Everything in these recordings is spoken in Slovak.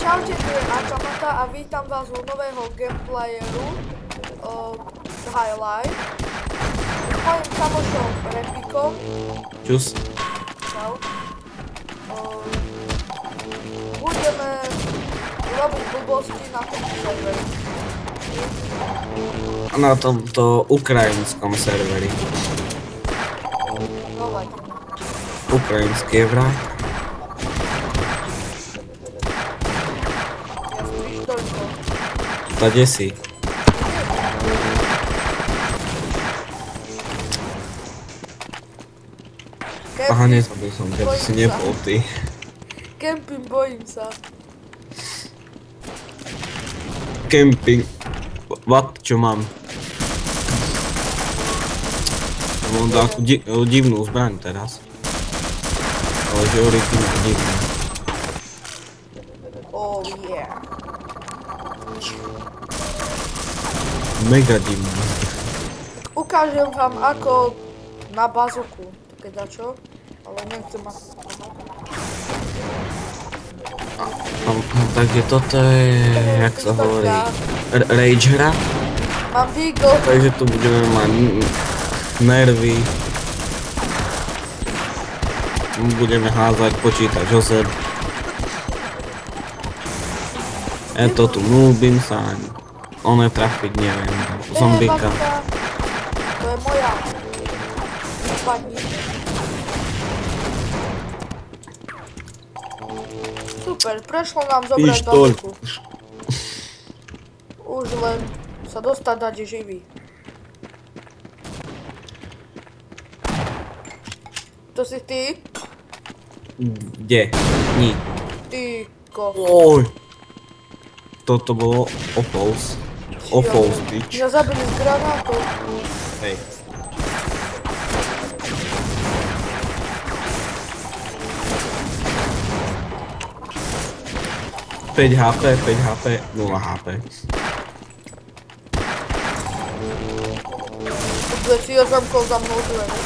Čaute, tu je Akamata a vítam vás u nového gameplayeru Highlight s mojím kamošom Repikom. Čus. Čau. Budeme robiť blbosti na tomto serveri. Na tomto ukrajinskom serveri. No vadí. Ukrajinský je vraj. Ja som pištolko. Tady si. Aha, nezabil som ťa, to si nebol ty. Camping, bojím sa. Camping. What, čo mám? Mám takú divnú zbraň teraz. Ale že originál divná. Oh yeah. Mega divná. Ukážem vám ako na bazuku. Teda čo? Ale nechcem asi. Takže toto je, jak sa hovorí, rage hra. Mám Deagle. Takže tu budeme mať nervy. Budeme házať počítač o seb. Ja to tu núbim sa, ono trafiť neviem, zombíka. To je moja. Vypadni. Super, prešlo nám zobrať bazuku. Už len sa dostať dať živý. To si ty? Kde? Ni. Ty, ko. Oj. Toto bolo opous. Opous, bitch. Ja zabili z granátu. Hej. Päť HP, 5 HP, 0 HP. Dobre, si ja zamkol za mnou dvere.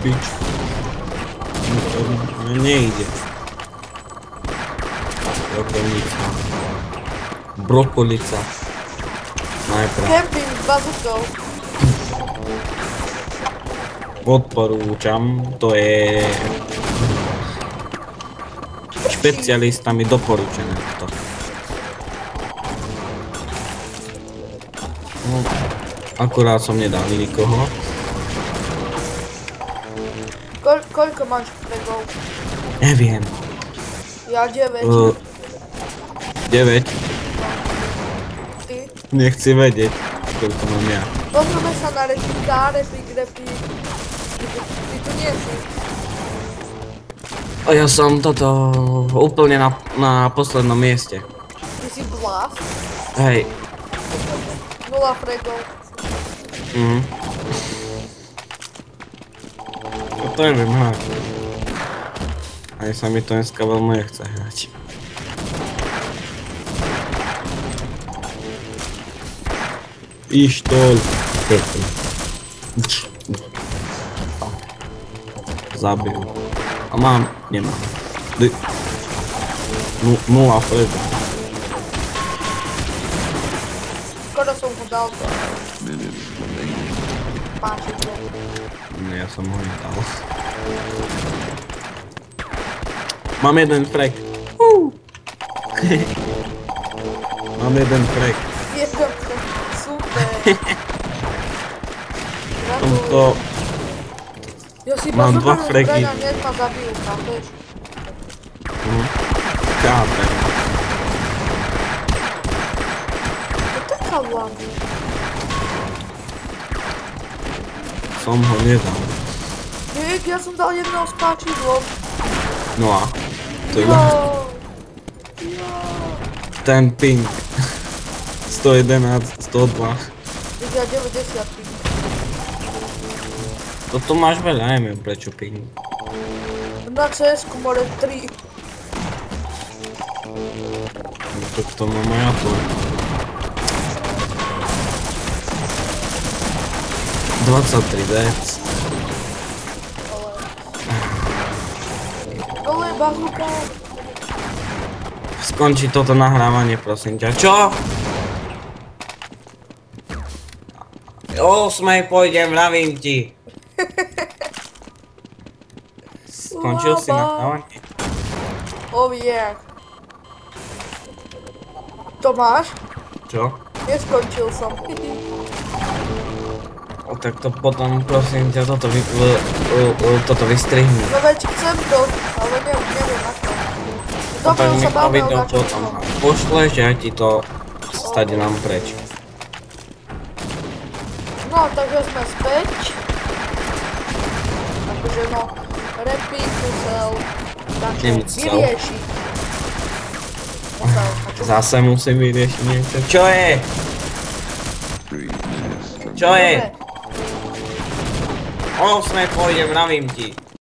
Bitch. Nejde. Brokolica. Brokolica. Najprv. Camping s bazukou. Odporúčam, to je špecialistami doporučené to. No, akurát som nedal nikoho. Koľko máš fragov? Neviem. Ja 9. 9? Ty? Nechci vedieť, koľko mám ja. Pozrieme sa na Repika, Repik. Ty tu nie si. A ja som toto úplne na poslednom mieste. Ty si blast? Hej. 0 fragov. To neviem hrať. Aj sa mi to dneska veľmi nechce hrať. Pištol. Zabil. A mám? Nemám. 0 fragov. Skoro som ho dal to. Páči to. Ne, ja som ho nedal. Mám jeden frag. Mám jeden frag. Jeden frag. Super. Tomto Ja si mám dva bazooka fragy. zbraň a hneď ma zabijú, chápeš? Chápem. To je taká lama. Som ho nedal. Ja som dal jedného s páčidlom. No a? To je ten ping. 111, 102. Ja 90 ping. Toto máš veľa, neviem prečo ping. Na CS-ku more 3. No tak to mám aj ja to. 23 dec. Dole je bazooka. Skončí toto nahrávanie, prosím ťa. Čo? O 8 pôjdem, vravím ti. Skončil si nahrávanie? Oh yeah. To máš? Čo? Neskončil som. O, tak to potom, prosím ťa, toto vystrihni. No veď chcem to, ale neviem ako. No tak Dobre, mi sa to bavil video na čo. potom pošleš, ja ti to stade nám preč. No, takže sme späť. Takže no, Repeat musel Nemusel. vyriešiť. Musel. A čo? Zase musím vyriešiť niečo. Čo je? Čo je? Dobre. O 8 pôjdem, vravím ti.